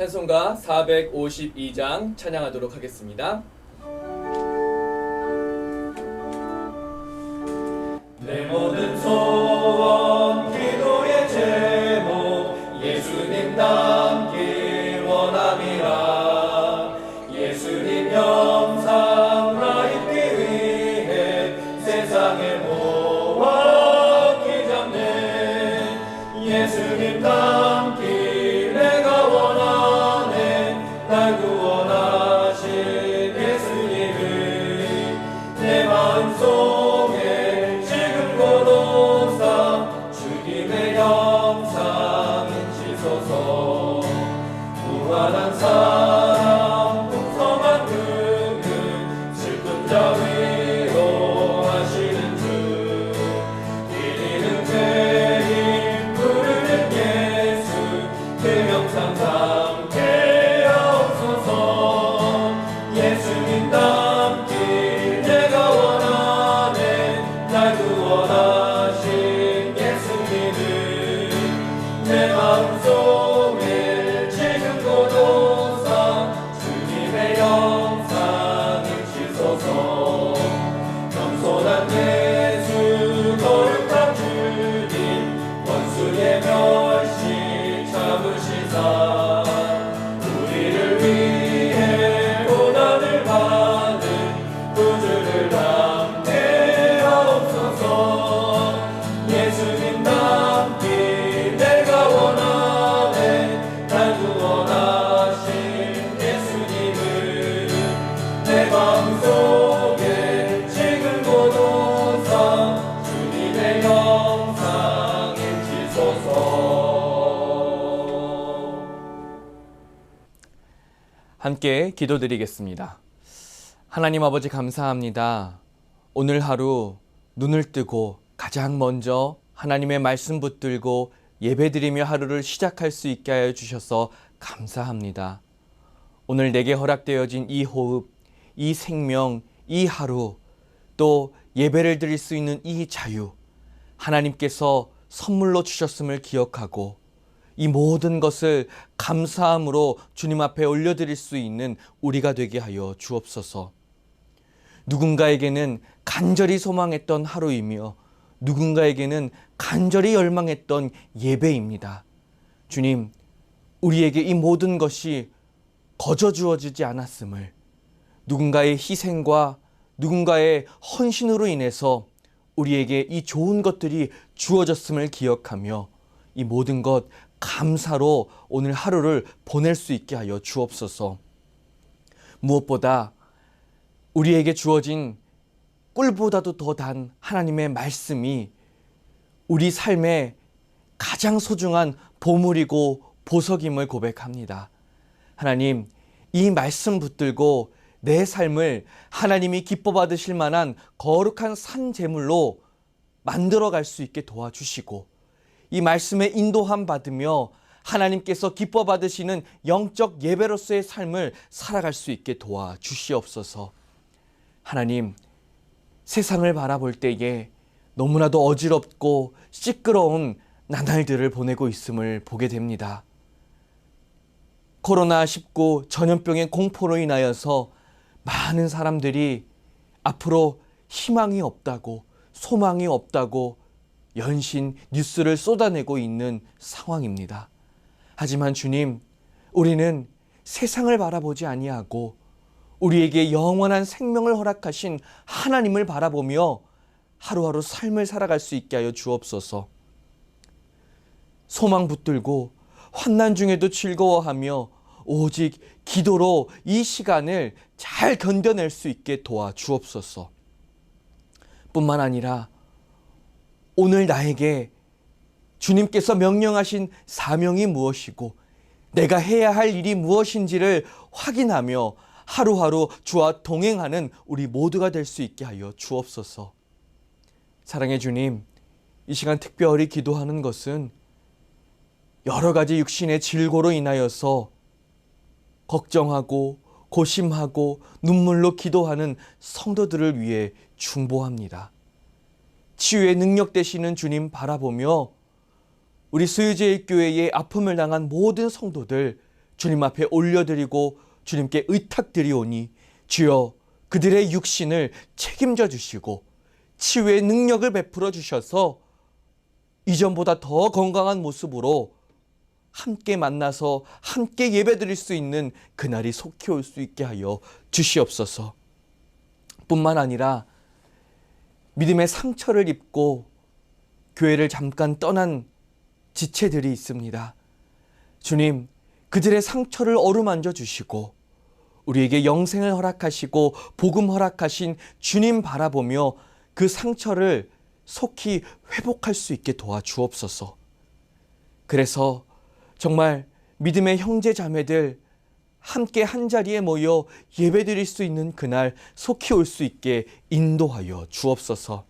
찬송가 452장 찬양하도록 하겠습니다. 내 모든 소원 기도의 제목 예수님 닮기 원함이라. 예수님 영상 나입기 위해 세상의 모아 기잡네. 예수님 닮기 내가 원하네. 날 구원하신 예수님을 내 마음속에 지금 고독사 주님의 영상 인치소서. 무한한 사랑 풍성한 그늘 슬픈 자 위로하시는 주. 이리는 죄인 부르는 예수 그 영상 담게 하옵소서. 예수님 닮기 내가 원하네. 날 구원하신 예수님을 내 마음속에 지금 고독사 주님의 영상 인치소서. 겸손한 예수 거룩한 주님 원수의 멸시 잡으시사 우리를 위해 고난을 받은 구주를 담게 하옵소서. 예수님 닮기 내가 원하네. 날 구원하신 예수님을 내 마음속에 지금 고독사 주님의 영상 인치소서. 함께 기도드리겠습니다. 하나님 아버지 감사합니다. 오늘 하루 눈을 뜨고 가장 먼저 하나님의 말씀 붙들고 예배드리며 하루를 시작할 수 있게 하여 주셔서 감사합니다. 오늘 내게 허락되어진 이 호흡, 이 생명, 이 하루, 또 예배를 드릴 수 있는 이 자유, 하나님께서 선물로 주셨음을 기억하고 이 모든 것을 감사함으로 주님 앞에 올려드릴 수 있는 우리가 되게 하여 주옵소서. 누군가에게는 간절히 소망했던 하루이며 누군가에게는 간절히 열망했던 예배입니다. 주님, 우리에게 이 모든 것이 거저 주어지지 않았음을, 누군가의 희생과 누군가의 헌신으로 인해서 우리에게 이 좋은 것들이 주어졌음을 기억하며 이 모든 것 감사로 오늘 하루를 보낼 수 있게 하여 주옵소서. 무엇보다 우리에게 주어진 꿀보다도 더 단 하나님의 말씀이 우리 삶의 가장 소중한 보물이고 보석임을 고백합니다. 하나님, 이 말씀 붙들고 내 삶을 하나님이 기뻐 받으실 만한 거룩한 산 제물로 만들어갈 수 있게 도와주시고 이 말씀에 인도함 받으며 하나님께서 기뻐 받으시는 영적 예배로서의 삶을 살아갈 수 있게 도와주시옵소서. 하나님, 세상을 바라볼 때에 너무나도 어지럽고 시끄러운 나날들을 보내고 있음을 보게 됩니다. 코로나19 전염병의 공포로 인하여서 많은 사람들이 앞으로 희망이 없다고, 소망이 없다고 연신 뉴스를 쏟아내고 있는 상황입니다. 하지만 주님, 우리는 세상을 바라보지 아니하고 우리에게 영원한 생명을 허락하신 하나님을 바라보며 하루하루 삶을 살아갈 수 있게 하여 주옵소서. 소망 붙들고 환난 중에도 즐거워하며 오직 기도로 이 시간을 잘 견뎌낼 수 있게 도와주옵소서. 뿐만 아니라 오늘 나에게 주님께서 명령하신 사명이 무엇이고 내가 해야 할 일이 무엇인지를 확인하며 하루하루 주와 동행하는 우리 모두가 될 수 있게 하여 주옵소서. 사랑의 주님, 이 시간 특별히 기도하는 것은 여러 가지 육신의 질고로 인하여서 걱정하고 고심하고 눈물로 기도하는 성도들을 위해 중보합니다. 치유의 능력 되시는 주님 바라보며 우리 수유제일교회의 아픔을 당한 모든 성도들 주님 앞에 올려드리고 주님께 의탁드리오니 주여 그들의 육신을 책임져 주시고 치유의 능력을 베풀어 주셔서 이전보다 더 건강한 모습으로 함께 만나서 함께 예배드릴 수 있는 그날이 속히 올 수 있게 하여 주시옵소서. 뿐만 아니라 믿음의 상처를 입고 교회를 잠깐 떠난 지체들이 있습니다. 주님, 그들의 상처를 어루만져 주시고 우리에게 영생을 허락하시고 복음 허락하신 주님 바라보며 그 상처를 속히 회복할 수 있게 도와주옵소서. 그래서 정말 믿음의 형제 자매들 함께 한자리에 모여 예배드릴 수 있는 그날 속히 올 수 있게 인도하여 주옵소서.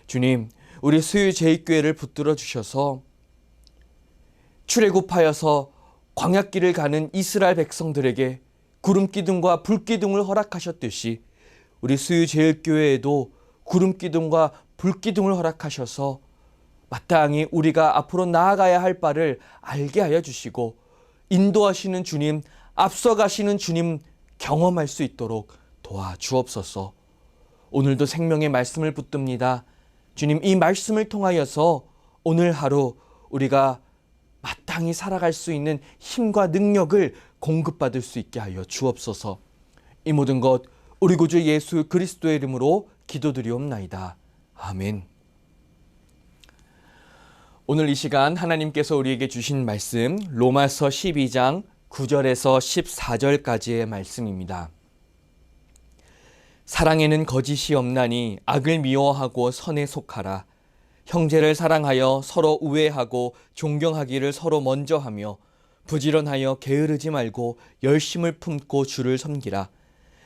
주님, 우리 수유제일교회를 붙들어 주셔서 출애굽하여서 광야길을 가는 이스라엘 백성들에게 구름기둥과 불기둥을 허락하셨듯이 우리 수유제일교회에도 구름기둥과 불기둥을 허락하셔서 마땅히 우리가 앞으로 나아가야 할 바를 알게 하여 주시고 인도하시는 주님, 앞서가시는 주님 경험할 수 있도록 도와주옵소서. 오늘도 생명의 말씀을 붙듭니다. 주님, 이 말씀을 통하여서 오늘 하루 우리가 마땅히 살아갈 수 있는 힘과 능력을 공급받을 수 있게 하여 주옵소서. 이 모든 것 우리 구주 예수 그리스도의 이름으로 기도드리옵나이다. 아멘. 오늘 이 시간 하나님께서 우리에게 주신 말씀 로마서 12장 9절에서 14절까지의 말씀입니다. 사랑에는 거짓이 없나니 악을 미워하고 선에 속하라. 형제를 사랑하여 서로 우애하고 존경하기를 서로 먼저 하며 부지런하여 게으르지 말고 열심을 품고 주를 섬기라.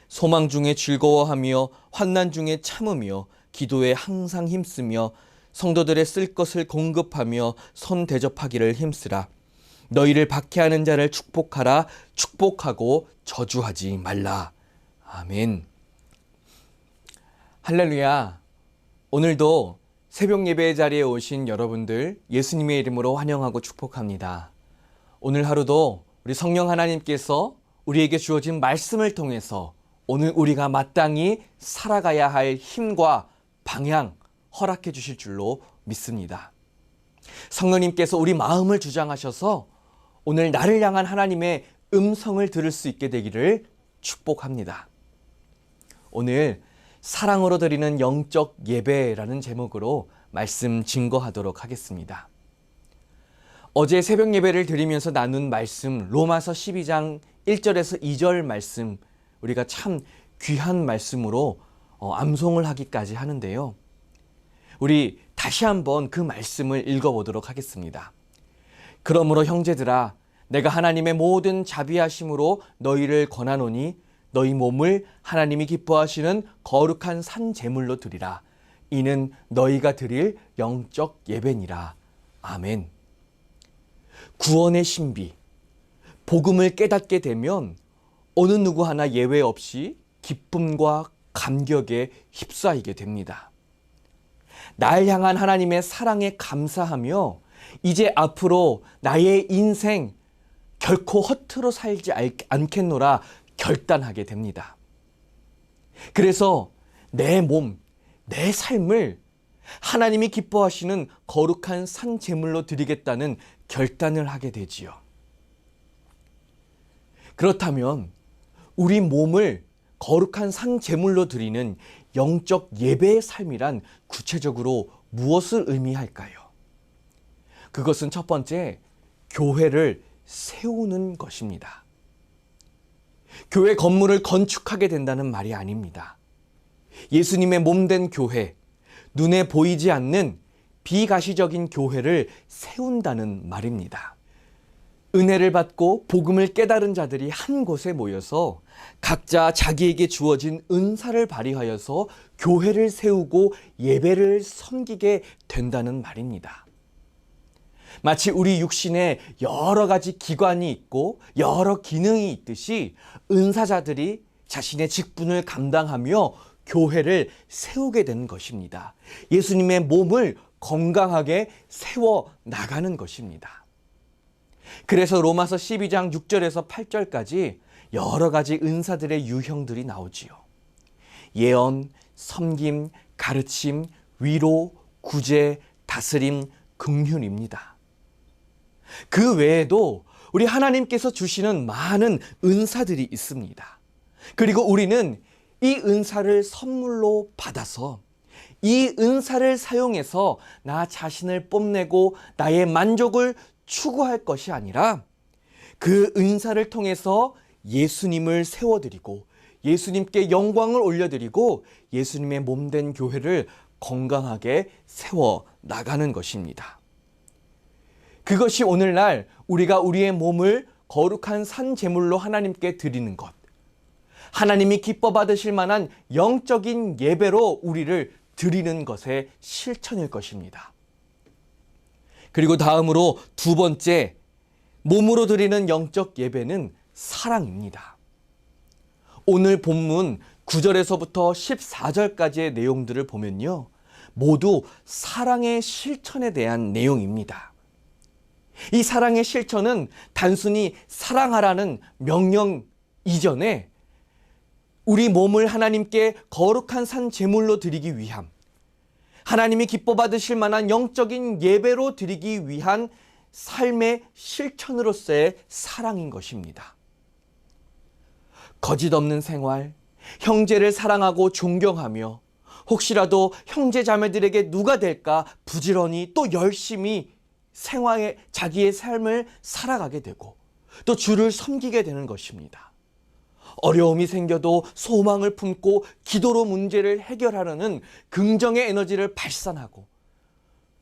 소망 중에 즐거워하며 환난 중에 참으며 기도에 항상 힘쓰며 성도들의 쓸 것을 공급하며 선 대접하기를 힘쓰라. 너희를 박해하는 자를 축복하라. 축복하고 저주하지 말라. 아멘. 할렐루야. 오늘도 새벽 예배 자리에 오신 여러분들 예수님의 이름으로 환영하고 축복합니다. 오늘 하루도 우리 성령 하나님께서 우리에게 주어진 말씀을 통해서 오늘 우리가 마땅히 살아가야 할 힘과 방향 허락해 주실 줄로 믿습니다. 성령님께서 우리 마음을 주장하셔서 오늘 나를 향한 하나님의 음성을 들을 수 있게 되기를 축복합니다. 오늘 사랑으로 드리는 영적 예배라는 제목으로 말씀 증거하도록 하겠습니다. 어제 새벽 예배를 드리면서 나눈 말씀 로마서 12장 1절에서 2절 말씀 우리가 참 귀한 말씀으로 암송을 하기까지 하는데요. 우리 다시 한번 그 말씀을 읽어보도록 하겠습니다. 그러므로 형제들아 내가 하나님의 모든 자비하심으로 너희를 권하노니 너희 몸을 하나님이 기뻐하시는 거룩한 산 제물로 드리라. 이는 너희가 드릴 영적 예배니라. 아멘. 구원의 신비, 복음을 깨닫게 되면 어느 누구 하나 예외 없이 기쁨과 감격에 휩싸이게 됩니다. 날 향한 하나님의 사랑에 감사하며 이제 앞으로 나의 인생 결코 허투루 살지 않겠노라 결단하게 됩니다. 그래서 내 몸, 내 삶을 하나님이 기뻐하시는 거룩한 산 제물로 드리겠다는 결단을 하게 되지요. 그렇다면 우리 몸을 거룩한 산 제물로 드리는 영적 예배의 삶이란 구체적으로 무엇을 의미할까요? 그것은 첫 번째, 교회를 세우는 것입니다. 교회 건물을 건축하게 된다는 말이 아닙니다. 예수님의 몸된 교회, 눈에 보이지 않는 비가시적인 교회를 세운다는 말입니다. 은혜를 받고 복음을 깨달은 자들이 한 곳에 모여서 각자 자기에게 주어진 은사를 발휘하여서 교회를 세우고 예배를 섬기게 된다는 말입니다. 마치 우리 육신에 여러 가지 기관이 있고 여러 기능이 있듯이 은사자들이 자신의 직분을 감당하며 교회를 세우게 된 것입니다. 예수님의 몸을 건강하게 세워 나가는 것입니다. 그래서 로마서 12장 6절에서 8절까지 여러 가지 은사들의 유형들이 나오지요. 예언, 섬김, 가르침, 위로, 구제, 다스림, 긍휼입니다. 그 외에도 우리 하나님께서 주시는 많은 은사들이 있습니다. 그리고 우리는 이 은사를 선물로 받아서 이 은사를 사용해서 나 자신을 뽐내고 나의 만족을 추구할 것이 아니라 그 은사를 통해서 예수님을 세워드리고 예수님께 영광을 올려드리고 예수님의 몸된 교회를 건강하게 세워 나가는 것입니다. 그것이 오늘날 우리가 우리의 몸을 거룩한 산 제물로 하나님께 드리는 것, 하나님이 기뻐 받으실 만한 영적인 예배로 우리를 드리는 것의 실천일 것입니다. 그리고 다음으로 두 번째, 몸으로 드리는 영적 예배는 사랑입니다. 오늘 본문 9절에서부터 14절까지의 내용들을 보면요, 모두 사랑의 실천에 대한 내용입니다. 이 사랑의 실천은 단순히 사랑하라는 명령 이전에 우리 몸을 하나님께 거룩한 산 제물로 드리기 위함, 하나님이 기뻐 받으실 만한 영적인 예배로 드리기 위한 삶의 실천으로서의 사랑인 것입니다. 거짓 없는 생활, 형제를 사랑하고 존경하며 혹시라도 형제 자매들에게 누가 될까 부지런히 또 열심히 생활에 자기의 삶을 살아가게 되고 또 주를 섬기게 되는 것입니다. 어려움이 생겨도 소망을 품고 기도로 문제를 해결하려는 긍정의 에너지를 발산하고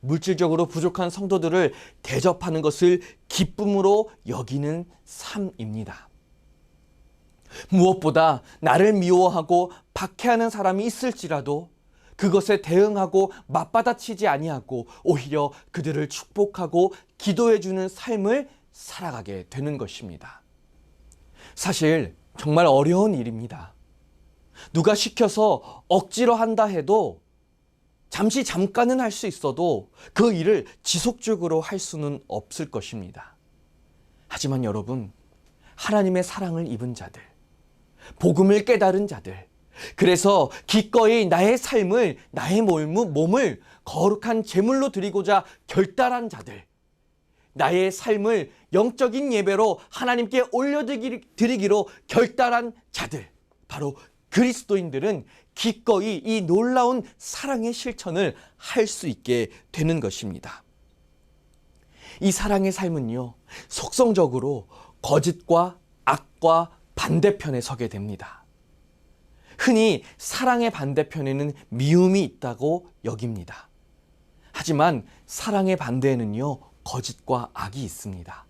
물질적으로 부족한 성도들을 대접하는 것을 기쁨으로 여기는 삶입니다. 무엇보다 나를 미워하고 박해하는 사람이 있을지라도 그것에 대응하고 맞받아치지 아니하고 오히려 그들을 축복하고 기도해주는 삶을 살아가게 되는 것입니다. 사실 정말 어려운 일입니다. 누가 시켜서 억지로 한다 해도 잠깐은 할 수 있어도 그 일을 지속적으로 할 수는 없을 것입니다. 하지만 여러분, 하나님의 사랑을 입은 자들, 복음을 깨달은 자들, 그래서 기꺼이 나의 삶을, 나의 몸을 거룩한 제물로 드리고자 결단한 자들, 나의 삶을 영적인 예배로 하나님께 올려드리기로 결단한 자들, 바로 그리스도인들은 기꺼이 이 놀라운 사랑의 실천을 할 수 있게 되는 것입니다. 이 사랑의 삶은요, 속성적으로 거짓과 악과 반대편에 서게 됩니다. 흔히 사랑의 반대편에는 미움이 있다고 여깁니다. 하지만 사랑의 반대에는요, 거짓과 악이 있습니다.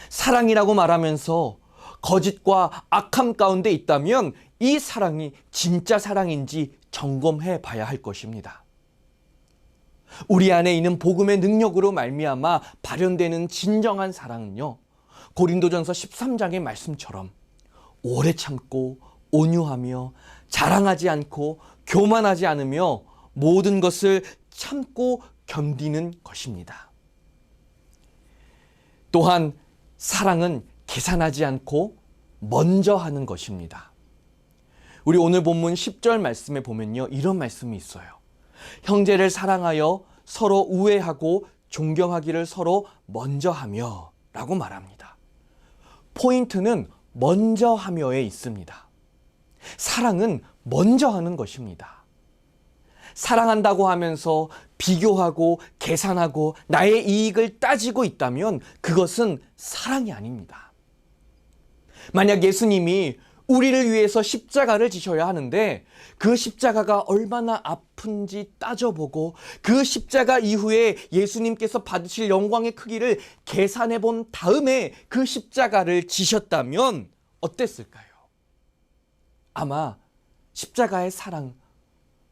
사랑이라고 말하면서 거짓과 악함 가운데 있다면 이 사랑이 진짜 사랑인지 점검해 봐야 할 것입니다. 우리 안에 있는 복음의 능력으로 말미암아 발현되는 진정한 사랑은요, 고린도전서 13장의 말씀처럼 오래 참고 온유하며 자랑하지 않고 교만하지 않으며 모든 것을 참고 견디는 것입니다. 또한 사랑은 계산하지 않고 먼저 하는 것입니다. 우리 오늘 본문 10절 말씀에 보면요, 이런 말씀이 있어요. 형제를 사랑하여 서로 우애하고 존경하기를 서로 먼저 하며 라고 말합니다. 포인트는 먼저 하며에 있습니다. 사랑은 먼저 하는 것입니다. 사랑한다고 하면서 비교하고 계산하고 나의 이익을 따지고 있다면 그것은 사랑이 아닙니다. 만약 예수님이 우리를 위해서 십자가를 지셔야 하는데 그 십자가가 얼마나 아픈지 따져보고 그 십자가 이후에 예수님께서 받으실 영광의 크기를 계산해 본 다음에 그 십자가를 지셨다면 어땠을까요? 아마 십자가의 사랑,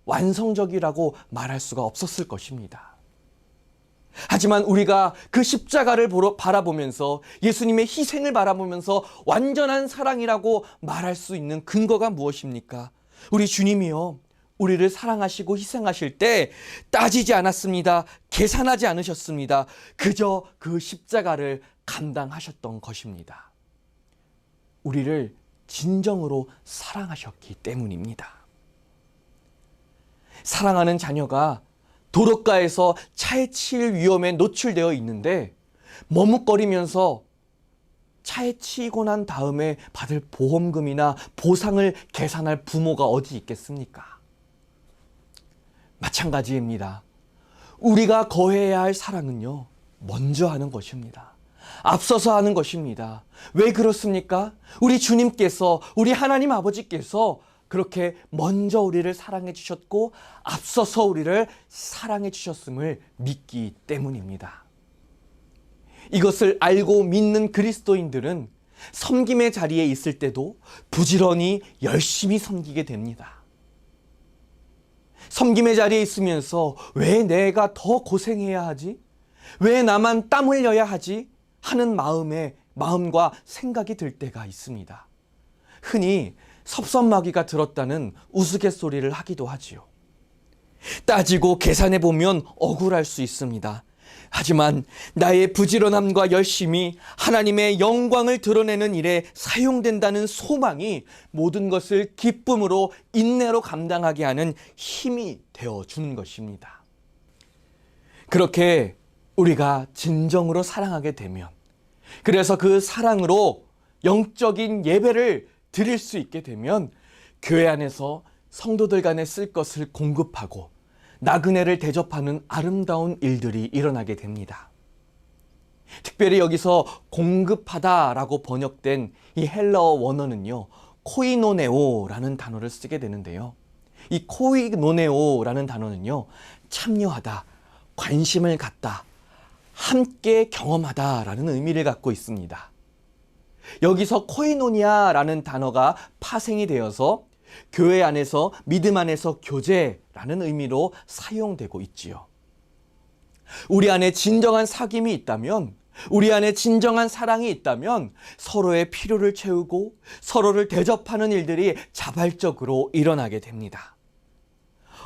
완성적이라고 말할 수가 없었을 것입니다. 하지만 우리가 그 십자가를 바라보면서 예수님의 희생을 바라보면서 완전한 사랑이라고 말할 수 있는 근거가 무엇입니까? 우리 주님이요, 우리를 사랑하시고 희생하실 때 따지지 않았습니다. 계산하지 않으셨습니다. 그저 그 십자가를 감당하셨던 것입니다. 우리를 진정으로 사랑하셨기 때문입니다. 사랑하는 자녀가 도로가에서 차에 치일 위험에 노출되어 있는데 머뭇거리면서 차에 치이고 난 다음에 받을 보험금이나 보상을 계산할 부모가 어디 있겠습니까? 마찬가지입니다. 우리가 거해야 할 사랑은요, 먼저 하는 것입니다. 앞서서 하는 것입니다. 왜 그렇습니까? 우리 주님께서, 우리 하나님 아버지께서 그렇게 먼저 우리를 사랑해 주셨고 앞서서 우리를 사랑해 주셨음을 믿기 때문입니다. 이것을 알고 믿는 그리스도인들은 섬김의 자리에 있을 때도 부지런히 열심히 섬기게 됩니다. 섬김의 자리에 있으면서 왜 내가 더 고생해야 하지? 왜 나만 땀 흘려야 하지? 하는 마음과 생각이 들 때가 있습니다. 흔히 섭섭마귀가 들었다는 우스갯소리를 하기도 하지요. 따지고 계산해 보면 억울할 수 있습니다. 하지만 나의 부지런함과 열심이 하나님의 영광을 드러내는 일에 사용된다는 소망이 모든 것을 기쁨으로 인내로 감당하게 하는 힘이 되어주는 것입니다. 그렇게 우리가 진정으로 사랑하게 되면, 그래서 그 사랑으로 영적인 예배를 드릴 수 있게 되면 교회 안에서 성도들 간에 쓸 것을 공급하고 나그네를 대접하는 아름다운 일들이 일어나게 됩니다. 특별히 여기서 공급하다라고 번역된 이 헬라어 원어는요, 코이노네오라는 단어를 쓰게 되는데요. 이 코이노네오라는 단어는요, 참여하다, 관심을 갖다, 함께 경험하다라는 의미를 갖고 있습니다. 여기서 코이노니아라는 단어가 파생이 되어서 교회 안에서 믿음 안에서 교제라는 의미로 사용되고 있지요. 우리 안에 진정한 사귐이 있다면, 우리 안에 진정한 사랑이 있다면 서로의 필요를 채우고 서로를 대접하는 일들이 자발적으로 일어나게 됩니다.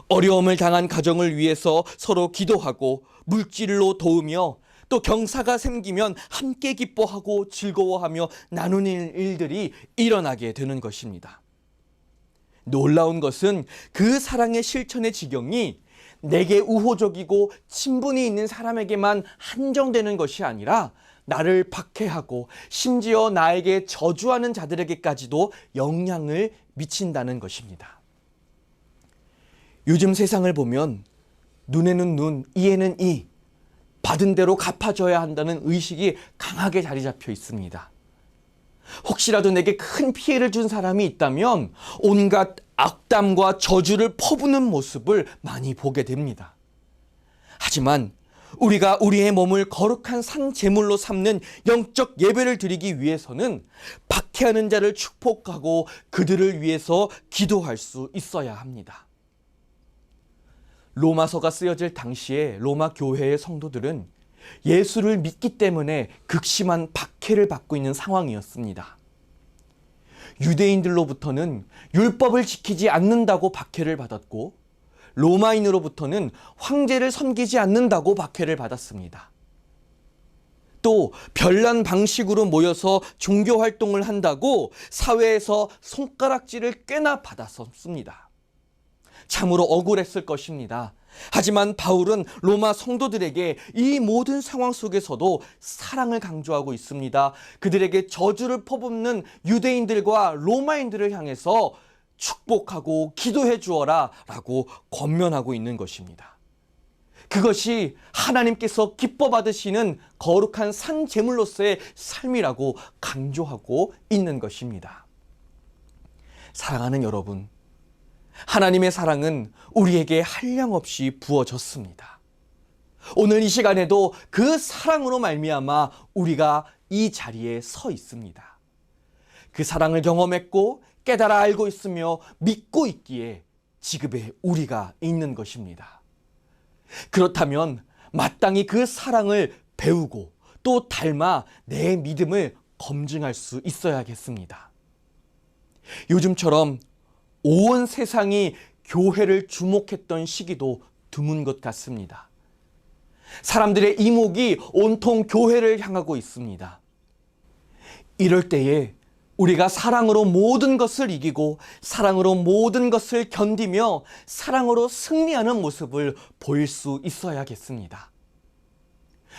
어려움을 당한 가정을 위해서 서로 기도하고 물질로 도우며 또 경사가 생기면 함께 기뻐하고 즐거워하며 나누는 일들이 일어나게 되는 것입니다. 놀라운 것은 그 사랑의 실천의 지경이 내게 우호적이고 친분이 있는 사람에게만 한정되는 것이 아니라 나를 박해하고 심지어 나에게 저주하는 자들에게까지도 영향을 미친다는 것입니다. 요즘 세상을 보면 눈에는 눈, 이에는 이, 받은 대로 갚아줘야 한다는 의식이 강하게 자리 잡혀 있습니다. 혹시라도 내게 큰 피해를 준 사람이 있다면 온갖 악담과 저주를 퍼부는 모습을 많이 보게 됩니다. 하지만 우리가 우리의 몸을 거룩한 산 제물로 삼는 영적 예배를 드리기 위해서는 박해하는 자를 축복하고 그들을 위해서 기도할 수 있어야 합니다. 로마서가 쓰여질 당시에 로마 교회의 성도들은 예수를 믿기 때문에 극심한 박해를 받고 있는 상황이었습니다. 유대인들로부터는 율법을 지키지 않는다고 박해를 받았고, 로마인으로부터는 황제를 섬기지 않는다고 박해를 받았습니다. 또 별난 방식으로 모여서 종교 활동을 한다고 사회에서 손가락질을 꽤나 받았었습니다. 참으로 억울했을 것입니다. 하지만 바울은 로마 성도들에게 이 모든 상황 속에서도 사랑을 강조하고 있습니다. 그들에게 저주를 퍼붓는 유대인들과 로마인들을 향해서 축복하고 기도해 주어라 라고 권면하고 있는 것입니다. 그것이 하나님께서 기뻐 받으시는 거룩한 산 제물로서의 삶이라고 강조하고 있는 것입니다. 사랑하는 여러분, 하나님의 사랑은 우리에게 한량없이 부어졌습니다. 오늘 이 시간에도 그 사랑으로 말미암아 우리가 이 자리에 서 있습니다. 그 사랑을 경험했고 깨달아 알고 있으며 믿고 있기에 지금의 우리가 있는 것입니다. 그렇다면 마땅히 그 사랑을 배우고 또 닮아 내 믿음을 검증할 수 있어야겠습니다. 요즘처럼 온 세상이 교회를 주목했던 시기도 드문 것 같습니다. 사람들의 이목이 온통 교회를 향하고 있습니다. 이럴 때에 우리가 사랑으로 모든 것을 이기고 사랑으로 모든 것을 견디며 사랑으로 승리하는 모습을 보일 수 있어야겠습니다.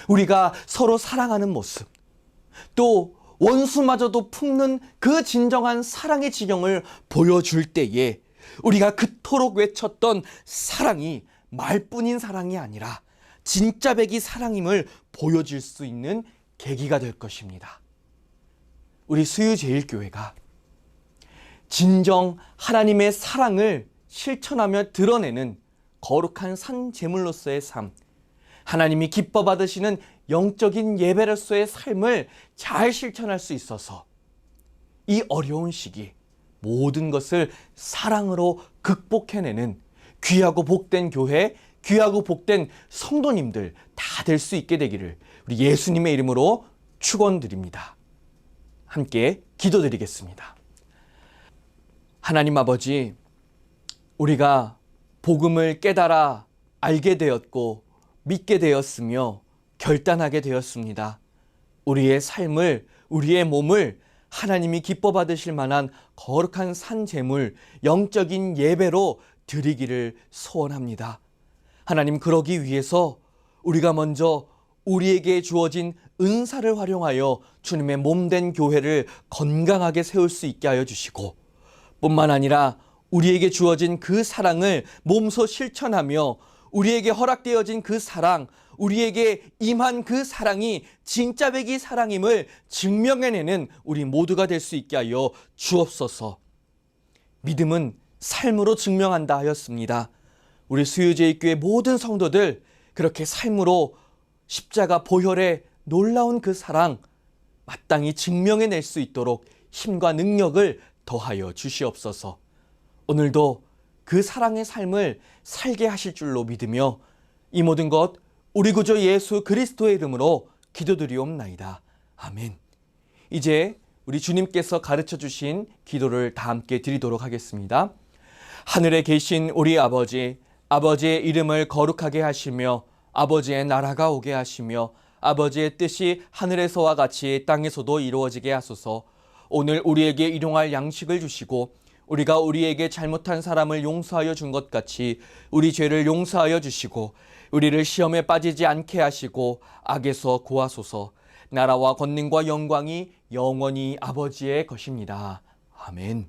우리가 서로 사랑하는 모습, 또 원수마저도 품는 그 진정한 사랑의 지경을 보여줄 때에 우리가 그토록 외쳤던 사랑이 말뿐인 사랑이 아니라 진짜 백이 사랑임을 보여줄 수 있는 계기가 될 것입니다. 우리 수유제일교회가 진정 하나님의 사랑을 실천하며 드러내는 거룩한 산 제물로서의 삶, 하나님이 기뻐 받으시는 영적인 예배로서의 삶을 잘 실천할 수 있어서 이 어려운 시기 모든 것을 사랑으로 극복해내는 귀하고 복된 교회, 귀하고 복된 성도님들 다 될 수 있게 되기를 우리 예수님의 이름으로 축원드립니다. 함께 기도드리겠습니다. 하나님 아버지, 우리가 복음을 깨달아 알게 되었고 믿게 되었으며 결단하게 되었습니다. 우리의 삶을, 우리의 몸을 하나님이 기뻐 받으실 만한 거룩한 산제물, 영적인 예배로 드리기를 소원합니다. 하나님, 그러기 위해서 우리가 먼저 우리에게 주어진 은사를 활용하여 주님의 몸된 교회를 건강하게 세울 수 있게 하여 주시고, 뿐만 아니라 우리에게 주어진 그 사랑을 몸소 실천하며 우리에게 허락되어진 그 사랑, 우리에게 임한 그 사랑이 진짜 백이 사랑임을 증명해내는 우리 모두가 될 수 있게 하여 주옵소서. 믿음은 삶으로 증명한다 하였습니다. 우리 수유제일교회 모든 성도들 그렇게 삶으로 십자가 보혈의 놀라운 그 사랑 마땅히 증명해낼 수 있도록 힘과 능력을 더하여 주시옵소서. 오늘도 그 사랑의 삶을 살게 하실 줄로 믿으며 이 모든 것 우리 구주 예수 그리스도의 이름으로 기도드리옵나이다. 아멘. 이제 우리 주님께서 가르쳐 주신 기도를 다 함께 드리도록 하겠습니다. 하늘에 계신 우리 아버지, 아버지의 이름을 거룩하게 하시며 아버지의 나라가 오게 하시며 아버지의 뜻이 하늘에서와 같이 땅에서도 이루어지게 하소서. 오늘 우리에게 일용할 양식을 주시고 우리가 우리에게 잘못한 사람을 용서하여 준 것 같이 우리 죄를 용서하여 주시고 우리를 시험에 빠지지 않게 하시고 악에서 구하소서. 나라와 권능과 영광이 영원히 아버지의 것입니다. 아멘.